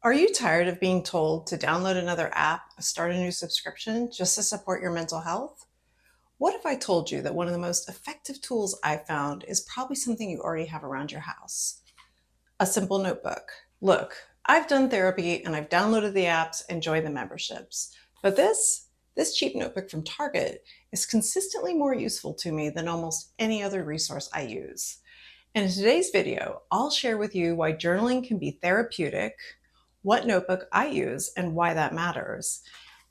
Are you tired of being told to download another app, start a new subscription just to support your mental health? What if I told you that one of the most effective tools I found is probably something you already have around your house? A simple notebook. Look, I've done therapy and I've downloaded the apps and joined the memberships. But this cheap notebook from Target is consistently more useful to me than almost any other resource I use. And in today's video, I'll share with you why journaling can be therapeutic, what notebook I use and why that matters,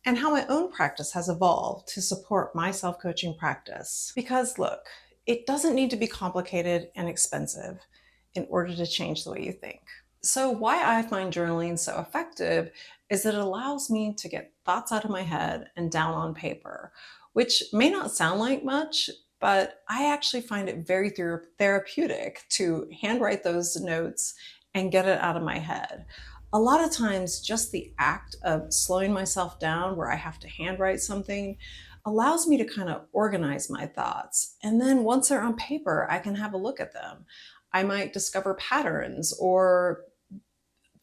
and how my own practice has evolved to support my self coaching practice. Because look, it doesn't need to be complicated and expensive in order to change the way you think. So, why I find journaling so effective is that it allows me to get thoughts out of my head and down on paper, which may not sound like much, but I actually find it very therapeutic to handwrite those notes and get it out of my head. A lot of times, just the act of slowing myself down where I have to handwrite something allows me to kind of organize my thoughts. And then once they're on paper, I can have a look at them. I might discover patterns or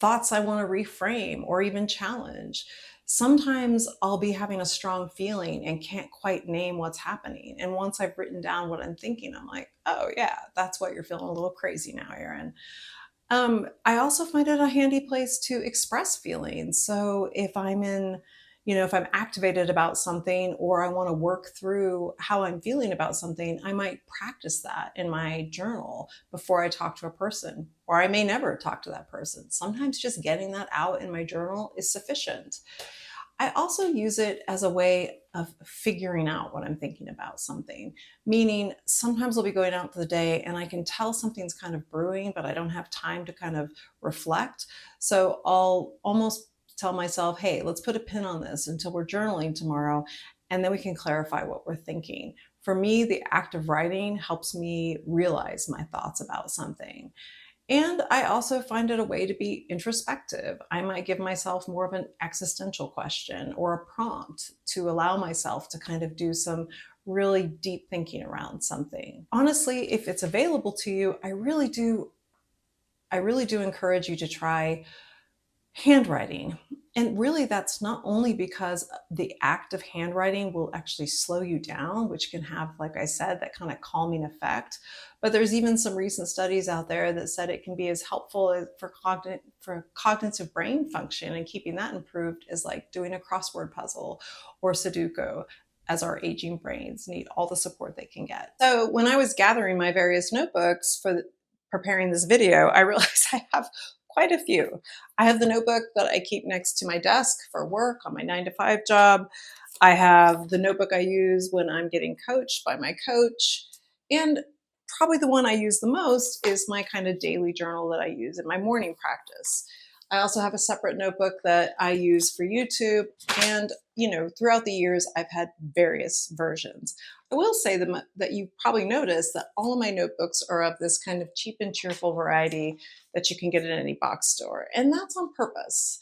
thoughts I want to reframe or even challenge. Sometimes I'll be having a strong feeling and can't quite name what's happening. And once I've written down what I'm thinking, I'm like, oh, yeah, that's what you're feeling a little crazy now, Erin. I also find it a handy place to express feelings. So if I'm activated about something or I want to work through how I'm feeling about something, I might practice that in my journal before I talk to a person, or I may never talk to that person. Sometimes just getting that out in my journal is sufficient. I also use it as a way of figuring out what I'm thinking about something. Meaning, sometimes I'll be going out for the day and I can tell something's kind of brewing, but I don't have time to kind of reflect. So I'll almost tell myself, hey, let's put a pin on this until we're journaling tomorrow, and then we can clarify what we're thinking. For me, the act of writing helps me realize my thoughts about something. And I also find it a way to be introspective. I might give myself more of an existential question or a prompt to allow myself to kind of do some really deep thinking around something. Honestly, if it's available to you, I really do encourage you to try handwriting. And really, that's not only because the act of handwriting will actually slow you down, which can have, like I said, that kind of calming effect. But there's even some recent studies out there that said it can be as helpful for cognitive brain function and keeping that improved as like doing a crossword puzzle or Sudoku, as our aging brains need all the support they can get. So when I was gathering my various notebooks for preparing this video, I realized I have quite a few. I have the notebook that I keep next to my desk for work on my 9 to 5 job. I have the notebook I use when I'm getting coached by my coach. And probably the one I use the most is my kind of daily journal that I use in my morning practice. I also have a separate notebook that I use for YouTube. And, throughout the years, I've had various versions. I will say that you probably noticed that all of my notebooks are of this kind of cheap and cheerful variety that you can get at any box store. And that's on purpose.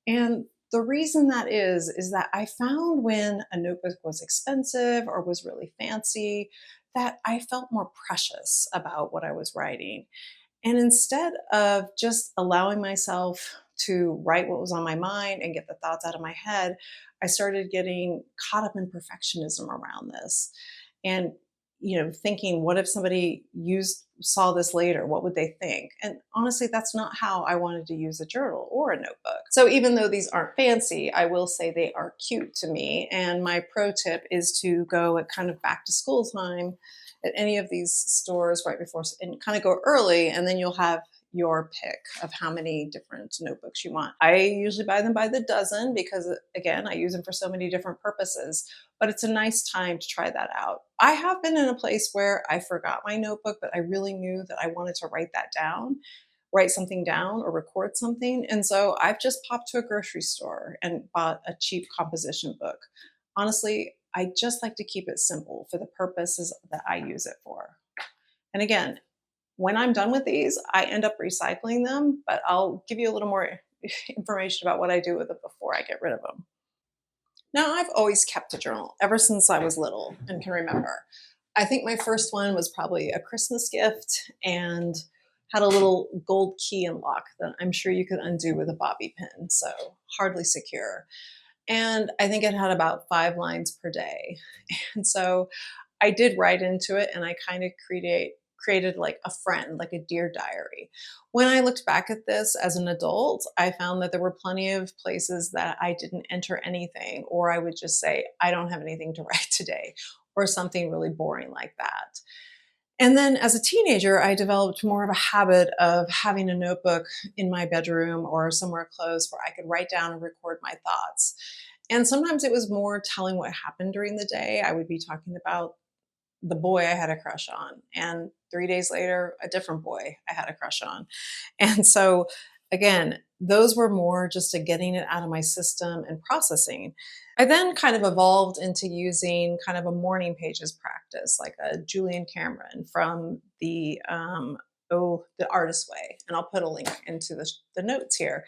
And the reason that is that I found when a notebook was expensive or was really fancy, that I felt more precious about what I was writing. And instead of just allowing myself to write what was on my mind and get the thoughts out of my head, I started getting caught up in perfectionism around this. And thinking, what if somebody saw this later? What would they think? And honestly, that's not how I wanted to use a journal or a notebook. So even though these aren't fancy, I will say they are cute to me. And my pro tip is to go at kind of back to school time at any of these stores right before, and kind of go early, and then you'll have your pick of how many different notebooks you want. I usually buy them by the dozen because, again, I use them for so many different purposes, but it's a nice time to try that out. I have been in a place where I forgot my notebook, but I really knew that I wanted to write something down or record something. And so I've just popped to a grocery store and bought a cheap composition book. Honestly, I just like to keep it simple for the purposes that I use it for. And again, when I'm done with these, I end up recycling them, but I'll give you a little more information about what I do with it before I get rid of them. Now, I've always kept a journal ever since I was little and can remember. I think my first one was probably a Christmas gift and had a little gold key and lock that I'm sure you could undo with a bobby pin, so hardly secure. And I think it had about 5 lines per day. And so I did write into it, and I kind of created like a friend, like a dear diary. When I looked back at this as an adult, I found that there were plenty of places that I didn't enter anything, or I would just say, I don't have anything to write today, or something really boring like that. And then as a teenager, I developed more of a habit of having a notebook in my bedroom or somewhere close where I could write down and record my thoughts. And sometimes it was more telling what happened during the day. I would be talking about the boy I had a crush on. And 3 days later, a different boy I had a crush on. And so, again, those were more just a getting it out of my system and processing. I then kind of evolved into using kind of a morning pages practice, like a Julian Cameron from the Artist Way, and I'll put a link into the notes here.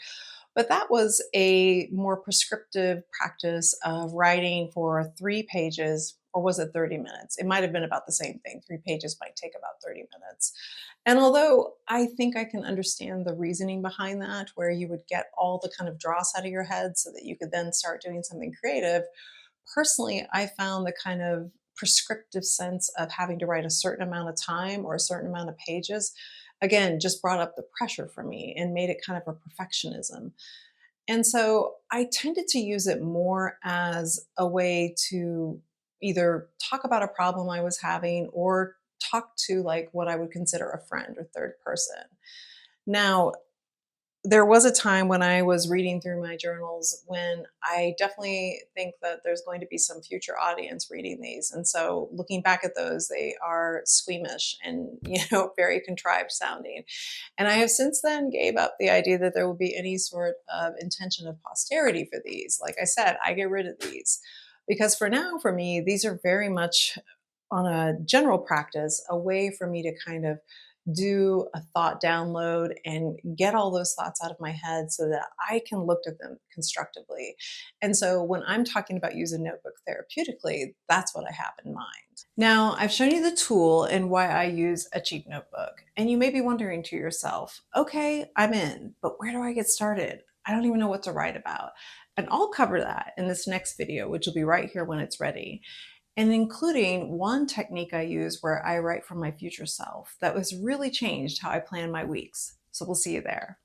But that was a more prescriptive practice of writing for 3 pages, or was it 30 minutes? It might have been about the same thing. 3 pages might take about 30 minutes. And although I think I can understand the reasoning behind that, where you would get all the kind of dross out of your head so that you could then start doing something creative, personally, I found the kind of prescriptive sense of having to write a certain amount of time or a certain amount of pages, again, just brought up the pressure for me and made it kind of a perfectionism. And so I tended to use it more as a way to either talk about a problem I was having or talk to like what I would consider a friend or third person. Now, there was a time when I was reading through my journals when I definitely think that there's going to be some future audience reading these. And so looking back at those, they are squeamish and, very contrived sounding. And I have since then gave up the idea that there will be any sort of intention of posterity for these. Like I said, I get rid of these because for now, for me, these are very much on a general practice, a way for me to kind of do a thought download and get all those thoughts out of my head so that I can look at them constructively. And so when I'm talking about using notebook therapeutically, that's what I have in mind. Now, I've shown you the tool and why I use a cheap notebook. And you may be wondering to yourself, okay, I'm in, but where do I get started? I don't even know what to write about. And I'll cover that in this next video, which will be right here when it's ready, and including one technique I use where I write from my future self that was really changed how I plan my weeks. So we'll see you there.